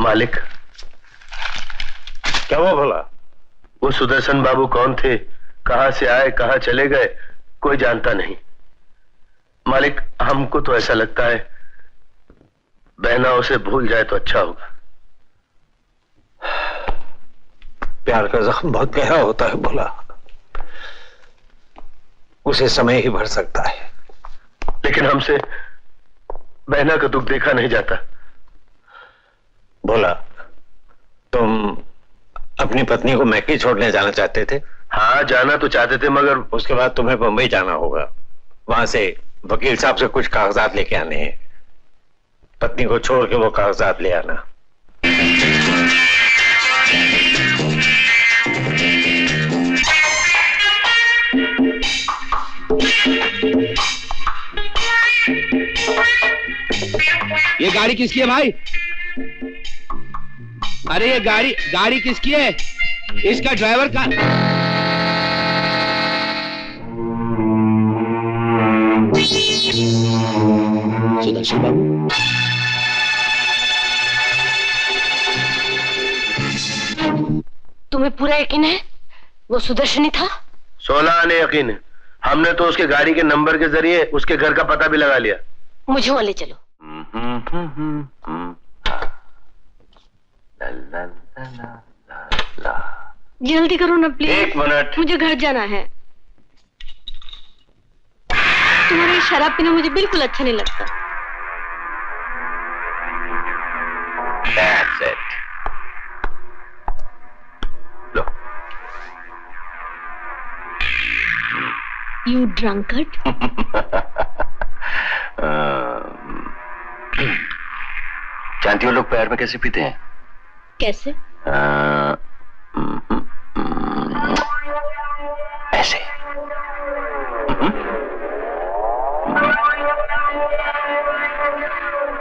मालिक। क्या हुआ भला? वो सुदर्शन बाबू कौन थे, कहां से आए, कहां चले गए, कोई जानता नहीं। मालिक, हमको तो ऐसा लगता है बहना उसे भूल जाए तो अच्छा होगा। प्यार का जख्म बहुत गहरा होता है भोला, उसे समय ही भर सकता है। लेकिन हमसे बहना का दुख देखा नहीं जाता। भोला, तुम अपनी पत्नी को मैके छोड़ने जाना चाहते थे? हाँ, जाना तो चाहते थे, मगर उसके बाद तुम्हें बंबई जाना होगा। वहां से वकील साहब से कुछ कागजात लेके आने हैं। पत्नी को छोड़ के वो कागजात ले आना। ये गाड़ी किसकी है भाई? अरे ये गाड़ी किसकी है? इसका ड्राइवर का सुदर्शन बाबू। तुम्हें पूरा यकीन है वो सुदर्शन ही था? 16 आने यकीन है। हमने तो उसके गाड़ी के नंबर के जरिए उसके घर का पता भी लगा लिया। मुझे वहां ले चलो। जल्दी करो ना प्लीज। 1 मिनट। मुझे घर जाना है। तुम्हारा ये शराब पीना मुझे बिल्कुल अच्छा नहीं लगता। That's it. Low. You drunkard? जानती हो लोग पैर में कैसे पीते हैं? कैसे? ऐसे।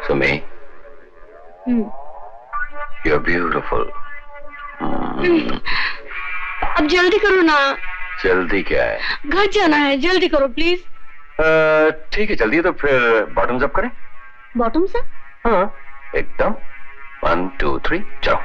Sumi, you're beautiful. अब जल्दी करो ना। जल्दी क्या है? घर जाना है, जल्दी करो प्लीज। ठीक है, जल्दी है तो फिर बॉटम्स अप करें? Bottoms up? हाँ, एकदम। 1 2 3 चलो।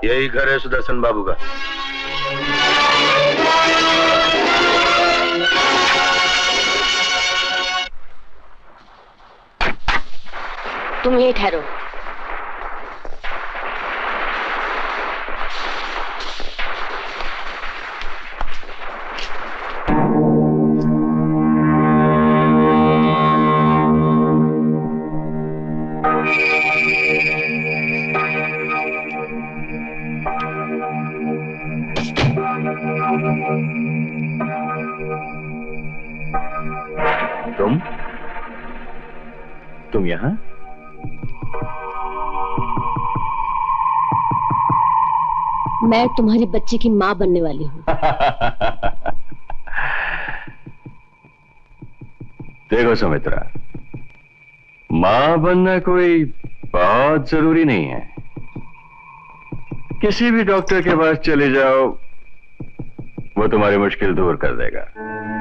यही घर है सुदर्शन बाबू का। तुम यहीं ठहरो। तुम यहाँ? मैं तुम्हारे बच्चे की माँ बनने वाली हूँ। देखो सुमित्रा, माँ बनना कोई बहुत जरूरी नहीं है। किसी भी डॉक्टर के पास चले जाओ, वो तुम्हारी मुश्किल दूर कर देगा।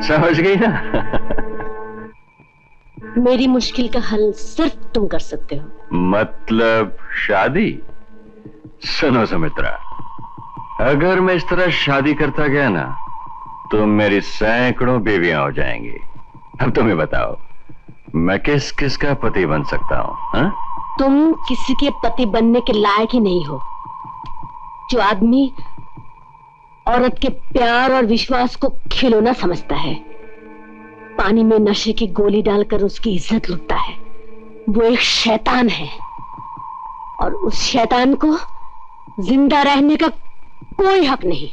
समझ गई ना? मेरी मुश्किल का हल सिर्फ तुम कर सकते हो। मतलब शादी? सुनो सुमित्रा, अगर मैं इस तरह शादी करता गया ना तो मेरी सैकड़ों बीवियां हो जाएंगी। अब तुम्हें बताओ, मैं किसका पति बन सकता हूँ? तुम किसी के पति बनने के लायक ही नहीं हो। जो आदमी औरत के प्यार और विश्वास को खिलौना समझता है, पानी में नशे की गोली डालकर उसकी इज्जत लूटता है, वो एक शैतान है। और उस शैतान को जिंदा रहने का कोई हक नहीं।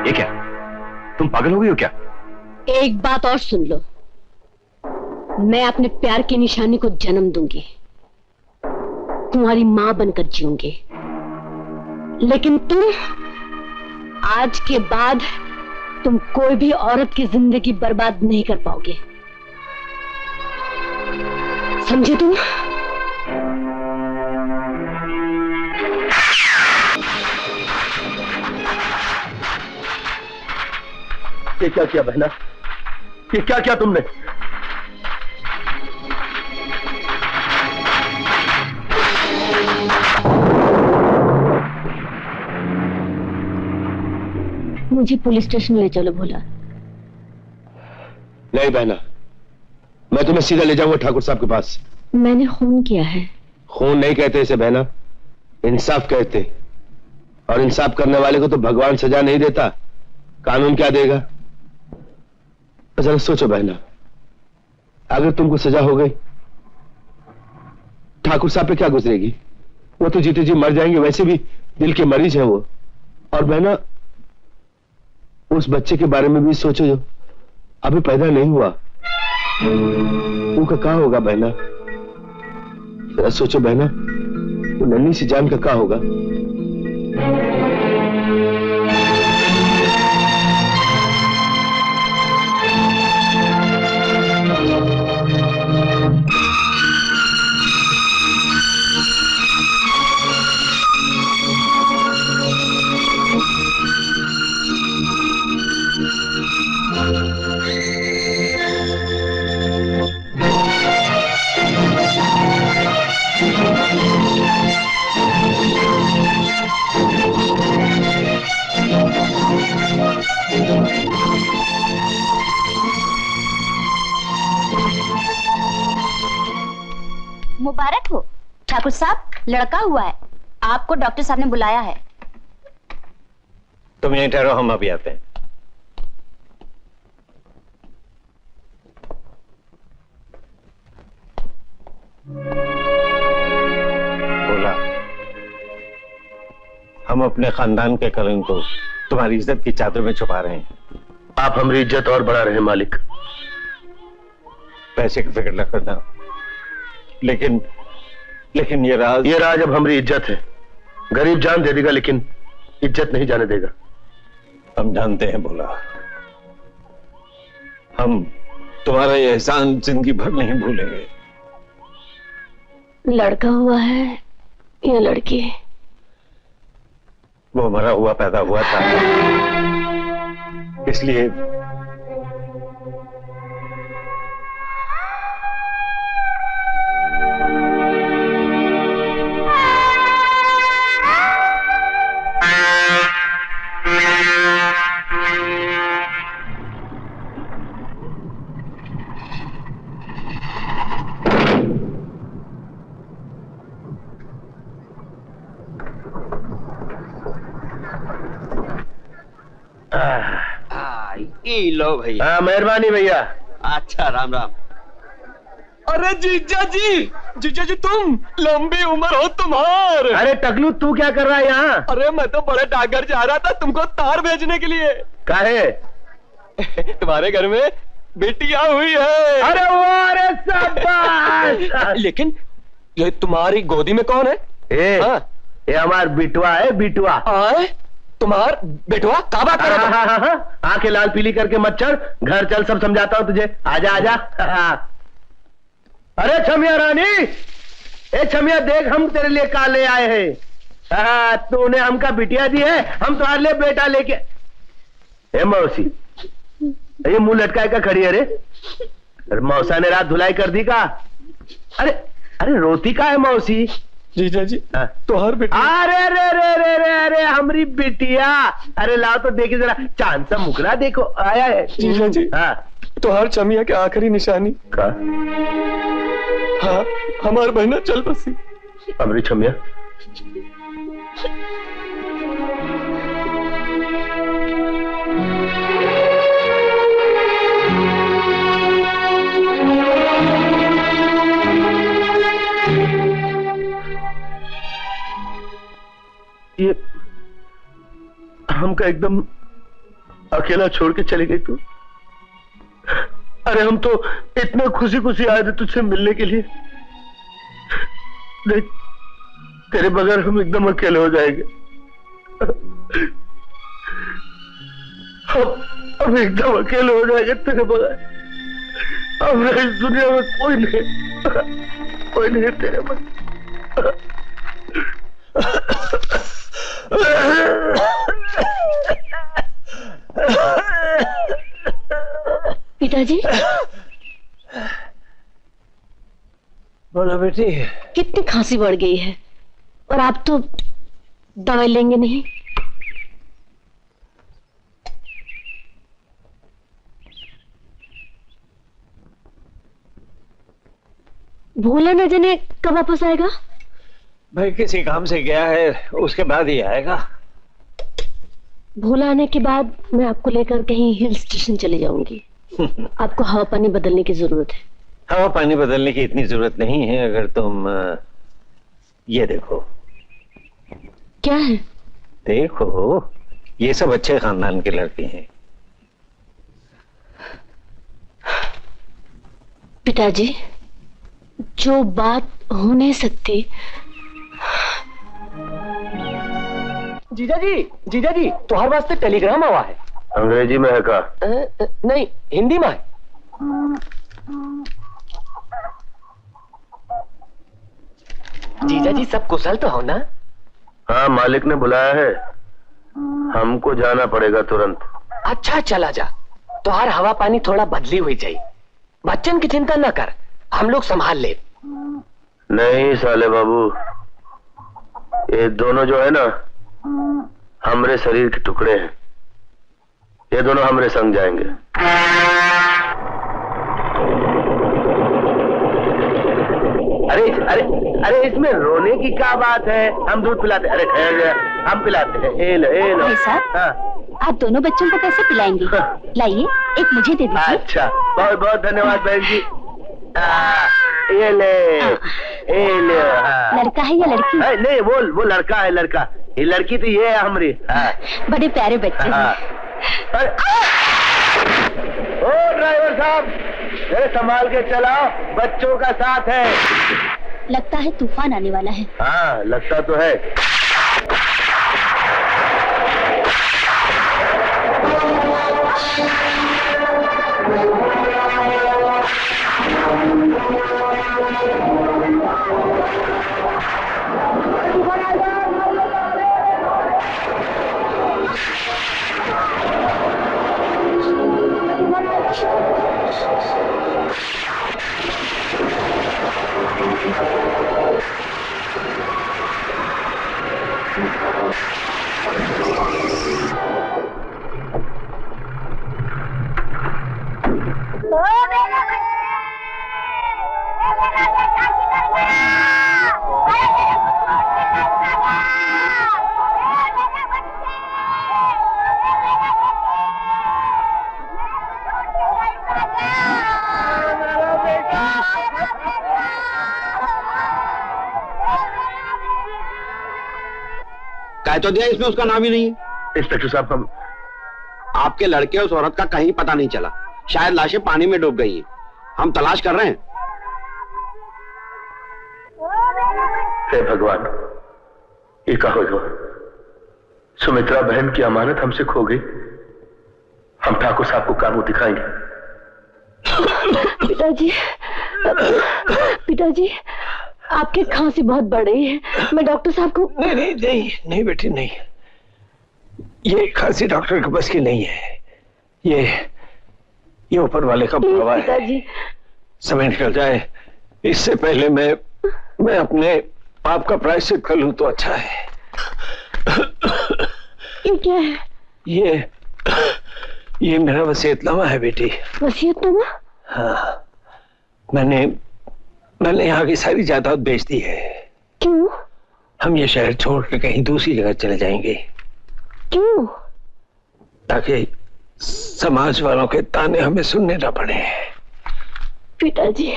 ये क्या? तुम पागल हो गई हो क्या? एक बात और सुन लो, मैं अपने प्यार की निशानी को जन्म दूंगी, तुम्हारी मां बनकर जीऊंगी, लेकिन तुम आज के बाद तुम कोई भी औरत की जिंदगी बर्बाद नहीं कर पाओगे, समझे तुम? ये क्या किया बहना? ये क्या किया तुमने? मुझे पुलिस स्टेशन ले चलो भोला। नहीं बहना, मैं तुम्हें सीधा ले जाऊंगा ठाकुर साहब के पास। मैंने खून किया है। खून नहीं कहते इसे बहना, इंसाफ कहते। और इंसाफ करने वाले को तो भगवान सजा नहीं देता, कानून क्या देगा? जरा सोचो बहना, अगर तुमको सजा हो गई, ठाकुर साहब पे क्या गुजरेगी? वो तो जीते जी मर जाएंगे, वैसे भी दिल के मरीज हैं वो। और बहना, उस बच्चे के बारे में भी सोचो जो अभी पैदा नहीं हुआ, उनका क्या होगा बहना? जरा सोचो बहना, वो नन्ही सी जान का क्या होगा? मुबारक हो ठाकुर साहब, लड़का हुआ है। आपको डॉक्टर साहब ने बुलाया है। तुम यहीं ठहरो, हम अभी आते हैं। बोला, हम अपने खानदान के कलंक को तुम्हारी इज्जत की चादर में छुपा रहे हैं। आप हमारी इज्जत और बढ़ा रहे हैं मालिक। पैसे की फिक्र न करना, लेकिन ये राज अब हमारी इज्जत है। गरीब जान दे देगा लेकिन इज्जत नहीं जाने देगा। हम जानते हैं बोला, हम तुम्हारा ये एहसान जिंदगी भर नहीं भूलेंगे। लड़का हुआ है या लड़की? वो मरा हुआ पैदा हुआ था, इसलिए लो भैया। हाँ मेहरबानी भैया। अच्छा राम राम। अरे जीजा जी तुम, लंबी उम्र हो तुम्हार। अरे टकलू तू क्या कर रहा है यहाँ? अरे मैं तो बड़े डाकघर जा रहा था तुमको तार भेजने के लिए। काहे? तुम्हारे घर में बेटियां हुई है। अरे वाह, अरे शाबाश। लेकिन ये तुम्हारी गोदी में कौन है? ये हमार बिटवा है, बिटवा। तुम्हार बेटवा का बात कर रहा है? आंखें लाल पीली करके मत चढ़, घर चल, सब समझाता हूँ तुझे। आजा आजा। अरे छमिया रानी, ए छमिया देख, हम तेरे लिए काले आए हैं। तूने हमका बिटिया दी है, हम तुम्हारे लिए बेटा लेके। ए मौसी, ये मुंह लटकाए का खड़ी है रे? अरे मौसा ने रात धुलाई कर दी का? अरे रोती का है मौसी? जीजा जी हाँ। तो हर बेटी अरे रे रे रे रे अरे हमारी बिटिया, अरे लाओ तो देखिए जरा, चांद सा मुखड़ा देखो आया है। जीजा जी हाँ तो हर चमिया के आखिरी निशानी का हाँ हमार बहना चल बसी। हमारी छमिया ये हमका एकदम अकेला छोड़ के चली गई तू। अरे हम तो इतने खुशी खुशी आए थे तुझसे मिलने के लिए, देख तेरे बगैर हम एकदम अकेले हो जाएंगे। हम एकदम अकेले हो जाएंगे तेरे बगैर। अब इस दुनिया में कोई नहीं तेरे बगैर। पिताजी बोलो बेटी। कितनी खांसी बढ़ गई है और आप तो दवाई लेंगे नहीं। भोला न जाने कब वापस आएगा। भाई किसी काम से गया है, उसके बाद ही आएगा। भोला आने के बाद मैं आपको लेकर कहीं हिल स्टेशन चले जाऊंगी। आपको हवा पानी बदलने की जरूरत है। हवा पानी बदलने की इतनी जरूरत नहीं है। अगर तुम ये देखो। क्या है? देखो ये सब अच्छे खानदान के लड़के हैं। पिताजी जो बात हो नहीं सकती। जीजा जी तुम्हारे वास्ते टेलीग्राम आवा है। अंग्रेजी में है का? नहीं हिंदी में है। जीजा जी सब कुशल तो हो ना? हाँ मालिक ने बुलाया है, हमको जाना पड़ेगा तुरंत। अच्छा चला जा, तुम्हार हवा पानी थोड़ा बदली हुई जाए। बच्चन की चिंता न कर, हम लोग संभाल ले। नहीं साले बाबू, ये दोनों जो है ना हमरे शरीर के टुकड़े हैं। ये दोनों हमरे संग जाएंगे। अरे अरे अरे इसमें रोने की क्या बात है? हम दूध पिलाते। अरे ठहर जा, हम पिलाते हैं। ए लो भाई साहब, हाँ। आप दोनों बच्चों को कैसे पिलाएंगे? लाइए एक मुझे दे दीजिए। अच्छा बहुत बहुत धन्यवाद बहन जी। ये ले हाँ। लड़का है या लड़की? नहीं वो लड़का है, लड़का। ये लड़की तो ये है हमारी। हाँ। बड़े प्यारे बच्चे हाँ। हैं। ओ ड्राइवर साहब, जरा संभाल के चलाओ, बच्चों का साथ है। लगता है तूफान आने वाला है। हाँ लगता तो है। कह तो दिया, इसमें उसका नाम ही नहीं है। इंस्पेक्टर साहब हम आपके लड़के उस औरत का कहीं पता नहीं चला। शायद लाशें पानी में डूब गई हैं। हम तलाश कर रहे हैं। हे भगवान, ये क्या होगा? सुमित्रा बहन की अमानत हमसे खो गई। हम ठाकुर साहब को काबू दिखाएंगे। पिताजी आपकी खांसी बहुत बढ़ रही है। मैं डॉक्टर साहब को नहीं बेटी नहीं, ये खांसी डॉक्टर के बस की नहीं है। ये ऊपर वाले का बुलावा है। पिताजी समय निकल जाए इससे पहले मैं अपने पाप का प्रायश्चित कर लूं तो अच्छा है। ये क्या है? ये मेरा वसीयतनामा है बेटी। वसीयतनामा? हाँ, मैंने यहाँ की सारी जायदाद बेच दी है। क्यों? हम ये शहर छोड़ के कहीं दूसरी जगह चले जाएंगे। क्यों? ताकि समाज वालों के ताने हमें सुनने न पड़े। पिताजी।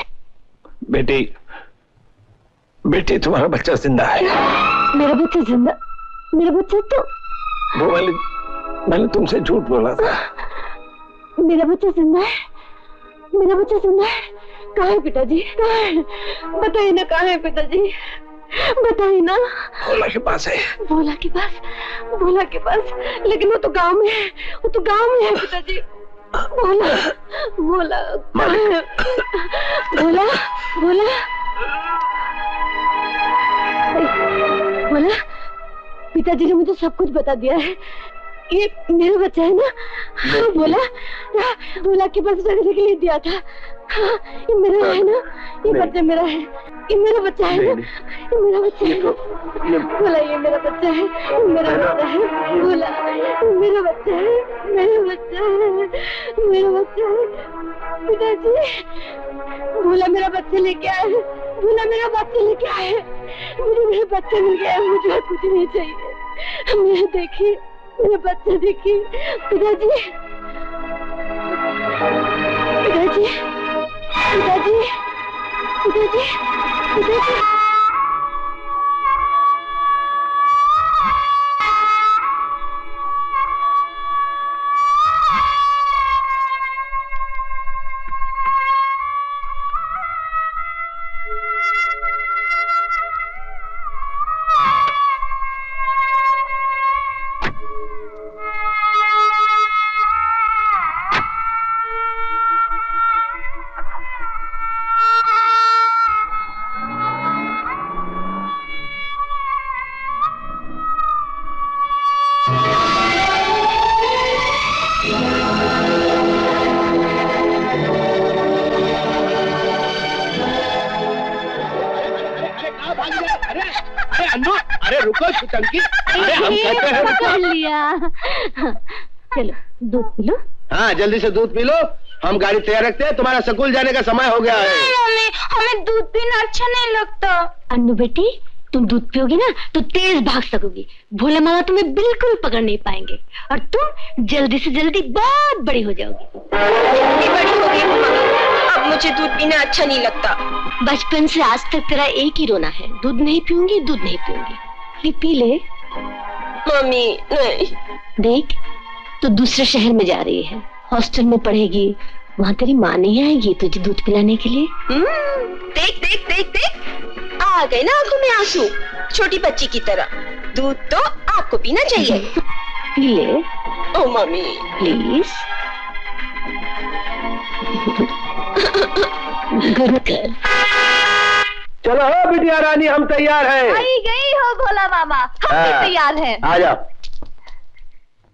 बेटी तुम्हारा बच्चा जिंदा है। मेरा बच्चा जिंदा? मेरा बच्चा तो वो मैंने तुमसे झूठ बोला था। मेरा बच्चा जिंदा है? मेरा बच्चा जिंदा है? कहाँ है पिताजी? कहाँ है? बताइए ना, कहाँ है पिताजी? बताइए ना। भोला के पास है। भोला के पास? भोला के पास? लेकिन वो तो गांव में है। वो तो गांव में है पिताजी। भोला, भोला, भोला, भोला, भोला। पिताजी ने मुझे सब कुछ बता दिया है। ये मेरा बच्चा है ना? हाँ, भोला के पास रखने के लिए दिया था। हाँ, ये मेरा है ना? ये बच्चा मेरा है। ये मेरा बच्चा है ना? ये मेरा बच्चा है। भोला, ये मेरा बच्चा है। मेरा बच्चा है। भोला, मेरा बच्चा है। मेरा बच्चा है। मेरा बच्चा है। पिताजी, भोला मेरा बच्चा लेके आए। भोला मेरा बच्चा लेके आए। मुझे मेरा बच्चा मिल गया। मुझे कुछ नहीं चाहिए। मेरे देखिए, मेरा बच्चा देखिए। पिताजी, पिताजी, पिताजी, पिताजी, पिताजी। चलो दूध पी लो। हाँ, जल्दी से दूध पी लो। हम गाड़ी तैयार रखते हैं, तुम्हारा स्कूल जाने का समय हो गया है। मम्मी, हमें दूध पीना अच्छा नहीं लगता। अन्नू बेटी, तुम दूध पियोगी ना तो तेज भाग सकोगी। भोले मामा तुम्हें बिल्कुल पकड़ नहीं पाएंगे और तुम जल्दी से जल्दी बहुत बड़ी हो जाओगी। कितनी बड़ी हो गई हूँ मम्मी, अब मुझे दूध पीना अच्छा नहीं लगता। बचपन से आज तक तेरा एक ही रोना है, दूध नहीं पीऊंगी, दूध नहीं पीऊंगी। ये पी ले। मम्मी नहीं। देख, तो दूसरे शहर में जा रही है, हॉस्टल में पढ़ेगी, वहाँ तेरी माँ नहीं आएगी तुझे दूध पिलाने के लिए। देख देख देख देख, आ गए ना आंखों में आंसू, छोटी बच्ची की तरह। दूध तो आपको पीना चाहिए। पी ले। ओ मम्मी प्लीज। Good girl. चलो हो बिटिया रानी, हम तैयार हैं। आई गई हो भोला मामा, हम भी तैयार हैं। आ जाओ।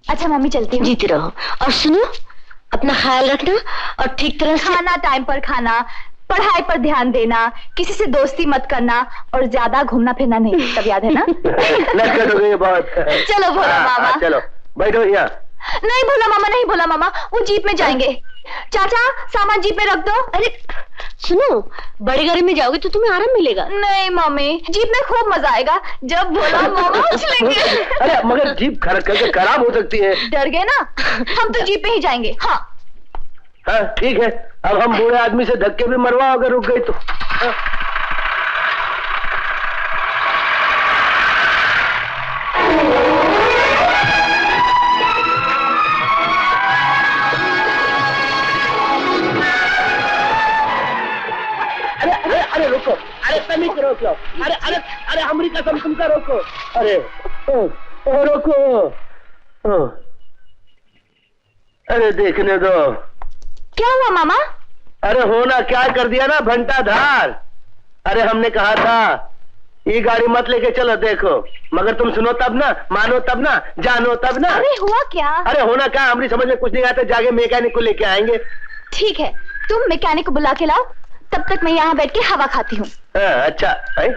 अच्छा मम्मी, चलती हूँ। जीती रहो और सुनो, अपना ख्याल रखना और ठीक तरह से खाना टाइम पर खाना, पढ़ाई पर ध्यान देना, किसी से दोस्ती मत करना और ज्यादा घूमना फिरना नहीं, सब याद है ना? नटखट हो गई बहुत। चलो भोला मामा। चलो बैठो यहाँ। नहीं भोला मामा, नहीं भोला मामा, वो जीप में जाएंगे। चाचा, सामान जीप में रख दो। अरे सुनो, बड़ी गाड़ी में जाओगे तो तुम्हें आराम मिलेगा। नहीं मम्मी, जीप में खूब मजा आएगा जब भोला मामा उछलेंगे। अरे मगर जीप खराब हो सकती है। डर गए ना? हम तो जीप में ही जाएंगे। हाँ हाँ ठीक है, अब हम बूढ़े आदमी से धक्के भी मरवाओ अगर रुक गई तो। अरे रुको, अरे तमीज से रोक लो। अरे अरे अरे हमारी कसम, तुमका रोको। अरे रोको। अरे देखने दो। क्या हुआ मामा? अरे होना क्या कर दिया ना भंटाधार। अरे हमने कहा था ये गाड़ी मत लेके चलो, देखो मगर तुम सुनो तब ना, मानो तब ना, जानो तब ना। अरे हुआ क्या? अरे होना क्या, हमारी समझ में कुछ नहीं आता, जाके मैकेनिक को लेके आएंगे। ठीक है, तुम मैकेनिक को बुला के लाओ, तब तक मैं यहाँ बैठ के हवा खाती हूँ। अच्छा है?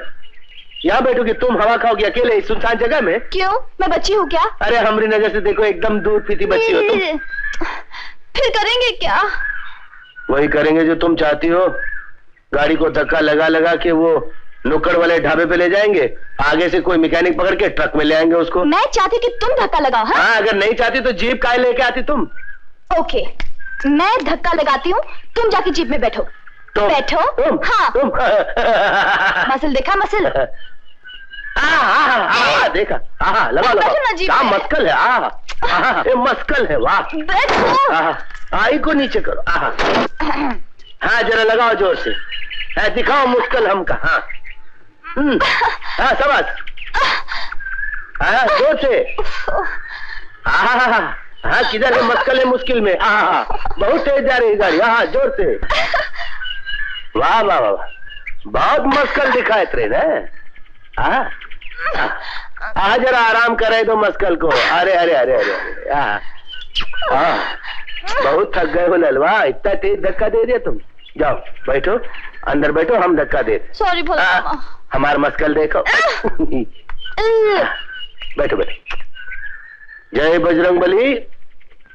यहाँ बैठोगी तुम, हवा खाओगी अकेले इस सुनसान जगह में? क्यों, मैं बच्ची हूँ क्या? अरे हमारी नजर से देखो एकदम दूध पीती बच्ची हो तुम। फिर करेंगे क्या? वही करेंगे जो तुम चाहती हो। गाड़ी को धक्का लगा लगा के वो नुक्कड़ वाले ढाबे पे ले जाएंगे, आगे से कोई मैकेनिक पकड़ के ट्रक में ले आएंगे उसको। मैं चाहती कि तुम धक्का लगाओ। हाँ, अगर नहीं चाहती तो जीप काहे लेके आती तुम? ओके, मैं धक्का लगाती हूँ, तुम जाके जीप में बैठो। बैठो। हाँ, मसल देखा, मसल। देखा। लगा लगा, क्या मस्कल है। ये मस्कल है, वाह। बैठो। आई को नीचे करो। हाँ जरा लगाओ जोर से, दिखाओ मुश्किल हमका। हाँ शाबाश, जोर से। हाँ किधर है मस्कल है मुश्किल में। बहुत तेज जा रही गाड़ी। जोर से। वाह वाह वाह, बहुत मस्कल दिखाए ट्रेन है। जरा आराम करे दो मस्कल को। अरे अरे अरे अरे, बहुत थक गए हो ललवा, इतना तेज धक्का दे दिया तुम। जाओ बैठो, अंदर बैठो, हम धक्का दे। सॉरी भोला मामा। हमारा मस्कल देखो। बैठो बैठो। जय बजरंगबली,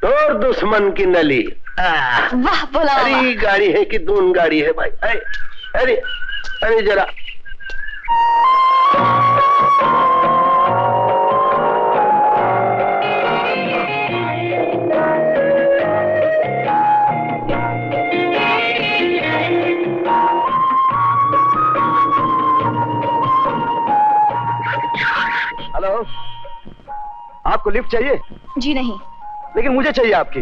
तोड़ दुश्मन की नली। वाह भोला मामा। अरे गाड़ी है कि दून गाड़ी है भाई। अरे अरे जरा। हेलो, आपको लिफ्ट चाहिए? जी नहीं। लेकिन मुझे चाहिए आपकी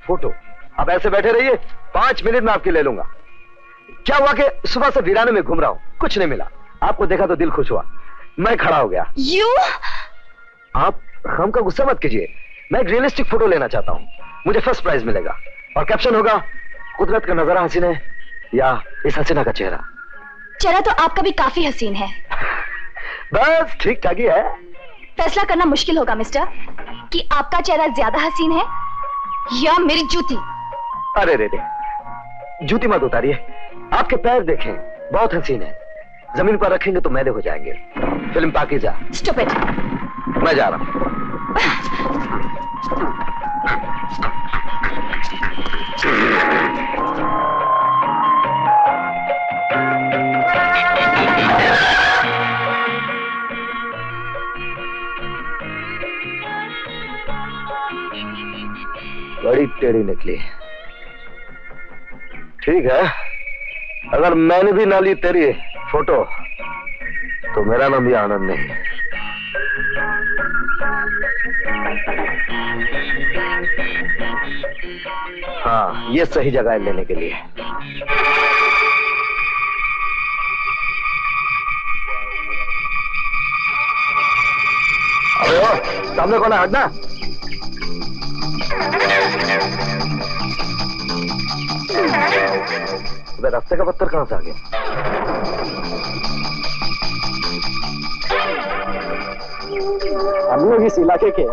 फोटो। आप ऐसे बैठे रहिए, 5 मिनट में आपकी ले लूंगा। क्या हुआ कि सुबह से वीराने में घूम रहा हूं, कुछ नहीं मिला। आपको देखा तो दिल खुश हुआ, मैं खड़ा हो गया। आप हमका गुस्सा मत कीजिए, मैं एक रियलिस्टिक फोटो लेना चाहता हूं। मुझे फर्स्ट प्राइज मिलेगा और कैप्शन होगा, कुदरत का नजारा हसीन है या इस हसीना का चेहरा। चेहरा तो आपका भी काफी हसीन है। बस ठीक ठाक ही है। फैसला करना मुश्किल होगा मिस्टर, कि आपका चेहरा ज्यादा हसीन है या मेरी जूती। अरे रे रे, जूती मत उतारिए, आपके पैर देखें, बहुत हसीन है। जमीन पर रखेंगे तो मैले हो जाएंगे। फिल्म पाकीज़ा। स्टूपिड। मैं जा रहा हूं। बड़ी टेढ़ी निकली। ठीक है, अगर मैंने भी ना ली तेरी फोटो तो मेरा नाम भी आनंद नहीं। हाँ, ये सही जगह है लेने के लिए। अरे ओ, सामने कौन है? हटना। रास्ते का पत्थर कहां से आ गया? हम लोग इस इलाके के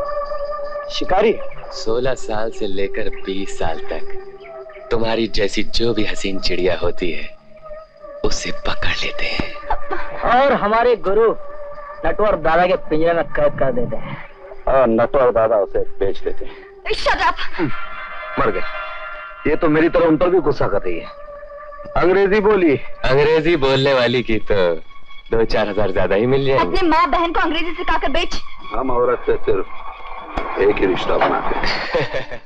शिकारी। 16 साल से लेकर 20 साल तक तुम्हारी जैसी जो भी हसीन चिड़िया होती है उसे पकड़ लेते हैं और हमारे गुरु नटवर दादा के पिंजरे में कैद कर देते हैं। और नटवर दादा उसे बेच देते हैं। Shut up. मर गए। ये तो मेरी तरह उन पर भी गुस्सा कर रही है। अंग्रेजी बोली। अंग्रेजी बोलने वाली की तो 2-4 हजार ज्यादा ही मिल जाएंगे। अपने माँ बहन को अंग्रेजी सिखाकर बेच। हम औरत से सिर्फ एक ही रिश्ता बनाते हैं।